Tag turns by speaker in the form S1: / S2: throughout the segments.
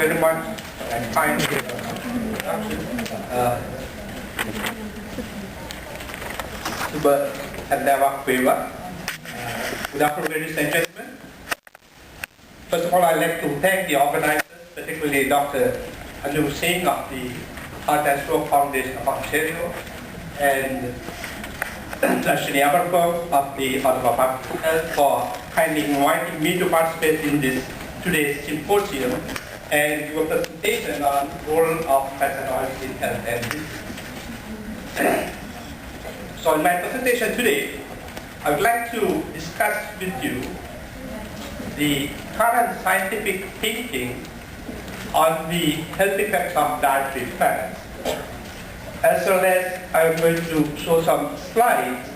S1: you very much and kind introduction. Super Handava Favor. Good afternoon, ladies and gentlemen. First of all, I'd like to thank the organizers, particularly Dr. Anu Singh of the Heart and Stroke Foundation of Ontario and Ashwini Aberford of the Ottawa Public Health for kindly inviting me to participate in this today's symposium and your presentation on the role of fats and oils in health and disease. So in my presentation today, I would like to discuss with you the current scientific thinking on the health effects of dietary fats, as well as I'm going to show some slides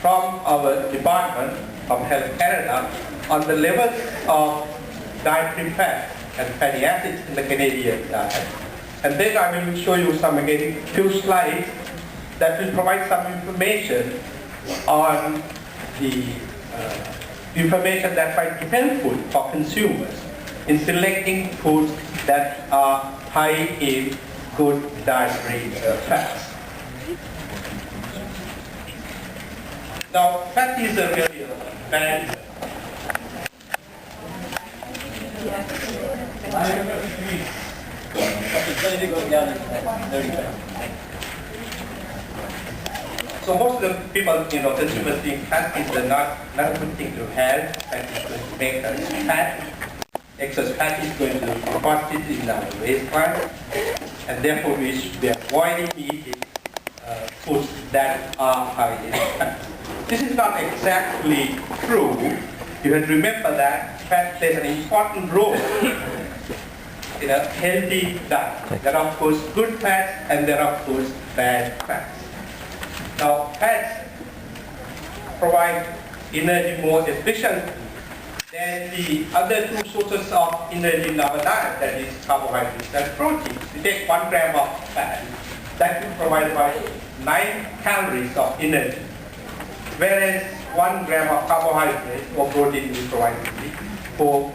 S1: from our Department of Health Canada on the levels of dietary fat and fatty acids in the Canadian diet. And then I will show you some, again, few slides that will provide some information on the information that might be helpful for consumers in selecting foods that are high in good dietary fats. Now, fat is a really bad. So most of the people, consumers think fat is not a good thing to have. Fat is going to make us fat. Excess fat is going to deposit in our waistline, and therefore we should be avoiding eating foods that are high in fat. This is not exactly true. You have to remember that fat plays an important role in a healthy diet. There are, of course, good fats and there are, of course, bad fats. Now, fats provide energy more efficiently than the other two sources of energy in our diet, that is carbohydrates and proteins. You take 1 gram of fat, that will provide about 9 calories of energy, whereas 1 gram of carbohydrate or protein will provide 4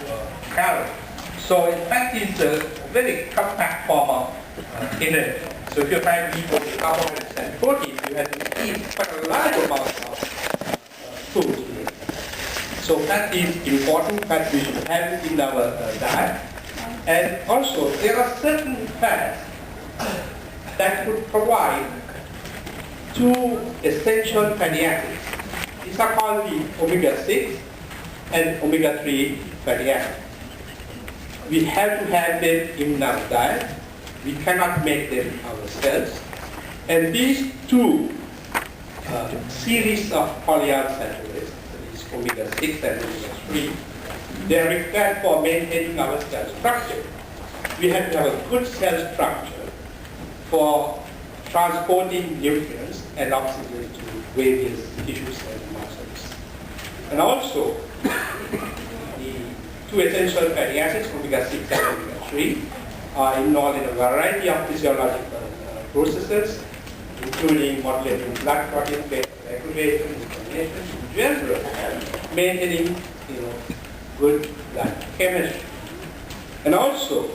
S1: calories. So in fact, it's a very compact form of energy. So if you're trying to eat both carbohydrates and protein, you have to eat quite a large amount of food. So fat is important, fat we should have it in our diet. And also, there are certain fats that could provide 2 essential fatty acids. These are called the omega-6 and omega-3 fatty acids. We have to have them in our diet. We cannot make them ourselves. And these 2 series of polyunsaturates, omega-6 and omega-3, they are required for maintaining our cell structure. We have to have a good cell structure for transporting nutrients and oxygen to various tissues and muscles. And also, the 2 essential fatty acids, omega-6 and omega-3, are involved in a variety of physiological processes, including modulating blood protein regulation, inflammation, in general, maintaining good blood chemistry. And also,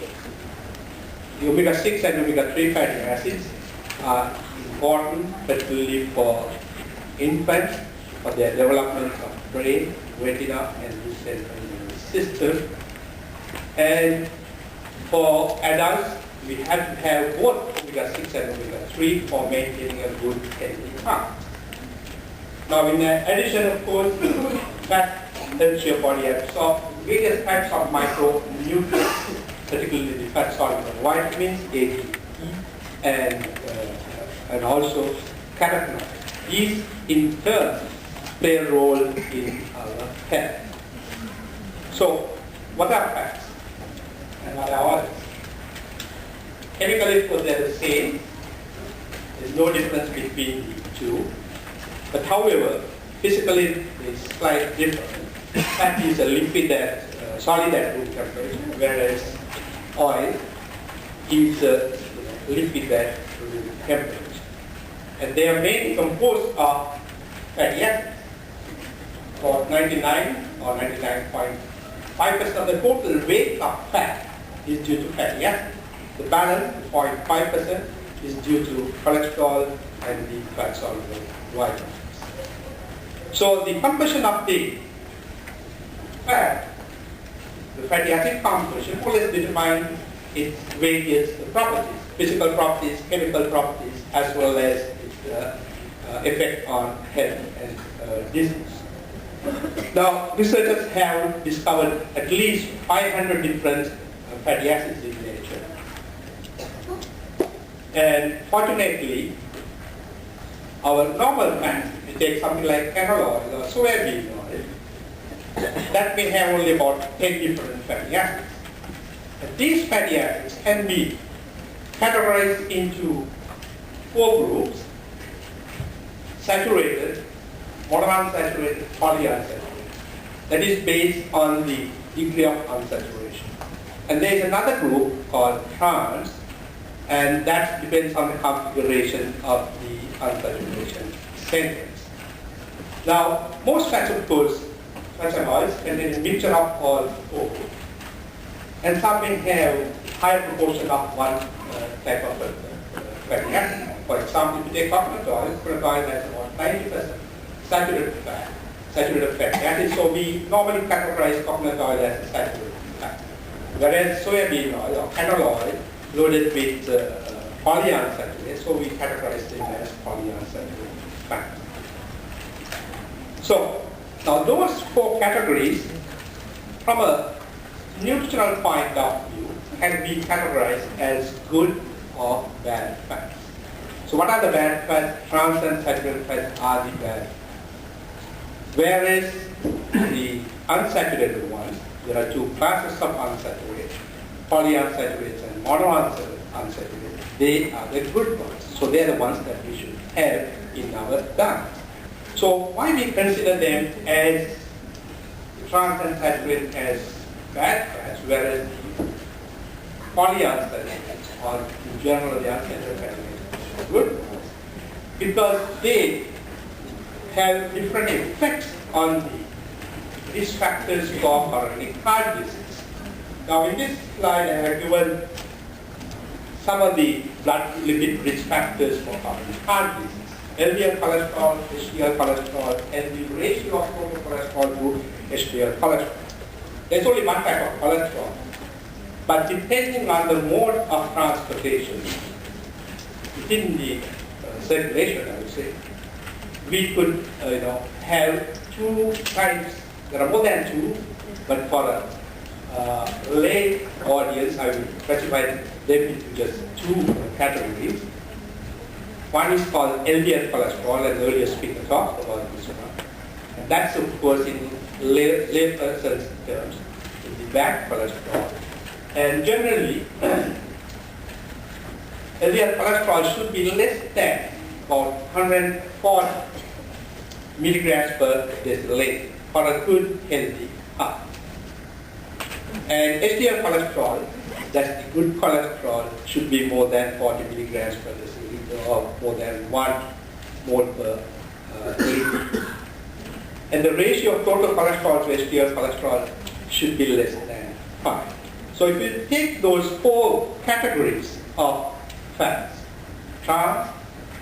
S1: the omega-6 and omega-3 fatty acids are important, particularly for infants, for their development of brain, retina, and the central nervous system. And for adults, we have to have both omega-6 and omega-3 for maintaining a good healthy heart. Now, in addition, of course, fat helps your body absorb various types of micronutrients, particularly the fat-soluble vitamins, A, D, E, and also carotenoids. These, in turn, play a role in our health. So, what are fats? And what are oils? Chemically, of course, they are the same. There's no difference between the 2. But however, physically, it's slightly different. Fat is a lipid that solid at room temperature, whereas oil is a lipid at room temperature. And they are mainly composed of fatty acids. For 99 or 99.5% 5% of the total weight of fat is due to fatty acids. The balance, 0.5%, is due to cholesterol and the fat-soluble vitamins. So the composition of the fat, the fatty acid composition, more or less determines its various properties, physical properties, chemical properties, as well as its effect on health and disease. Now, researchers have discovered at least 500 different fatty acids in nature. And fortunately, our normal fats, if you take something like canola oil or soybean oil, that may have only about 10 different fatty acids. And these fatty acids can be categorized into 4 groups: saturated, monounsaturated, polyunsaturated. That is based on the degree of unsaturation. And there is another group called trans, and that depends on the configuration of the unsaturation centers. Now, most fats, of course, fats and oils contain a mixture of all 4. And some may have higher proportion of one type of fatty acid. For example, if you take coconut oil has about 90% saturated fatty acid. So we normally categorize coconut oil as a saturated fat. Whereas soybean oil or canola oil loaded with polyunsaturated, so we categorize them as polyunsaturated fat. So now those 4 categories, from a nutritional point of view, can be categorized as good or bad fats. So what are the bad fats? Trans and saturated fats are the bad fats. Whereas the unsaturated ones, there are 2 classes of unsaturated, polyunsaturated and monounsaturated. They are the good ones. So they are the ones that we should have in our diet. So why we consider them as trans and saturated as bad fats, whereas the polyunsaturated or in general the unsaturated fats are good ones? Because they have different effects on the risk factors for coronary heart disease. Now in this slide I have given some of the blood lipid risk factors for coronary heart disease. LDL cholesterol, HDL cholesterol, and the ratio of total cholesterol to HDL cholesterol. There's only one type of cholesterol, but depending on the mode of transportation within the circulation, I would say, we could have 2 types. There are more than 2, but for a lay audience, I will classify them into just 2 categories. One is called LDL cholesterol, and earlier speaker talked about this one. And that's, of course, in lay person's terms, the bad cholesterol. And generally, LDL cholesterol should be less than about 140 milligrams per deciliter for a good, healthy heart. And HDL cholesterol, that's the good cholesterol, should be more than 40 milligrams per deciliter or more than 1 mole per liter. And the ratio of total cholesterol to HDL cholesterol should be less than 5. So if you take those 4 categories of fats, trans,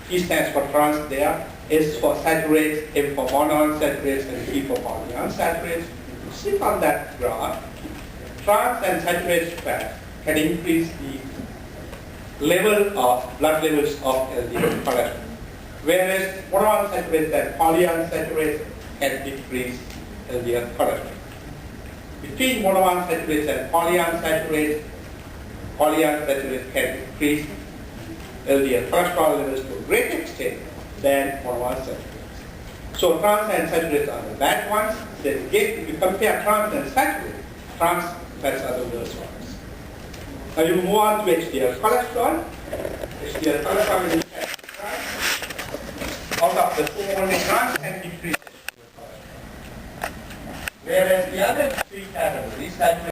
S1: T stands for trans there, S for saturates, M for monounsaturates, and P for polyunsaturates. You see on that graph, trans and saturated fat can increase the level of blood levels of LDL cholesterol, whereas monounsaturated and polyunsaturated can decrease LDL cholesterol. Between monounsaturated and polyunsaturated can increase LDL cholesterol levels to a greater extent than monounsaturated. So trans and saturated are the bad ones. Then again, if you compare trans and saturated, trans fats are the worst ones. Now you move on to HDL cholesterol. HDL cholesterol is out of the 4 only trans can decrease HDL cholesterol. Whereas the other 3 categories, saturated,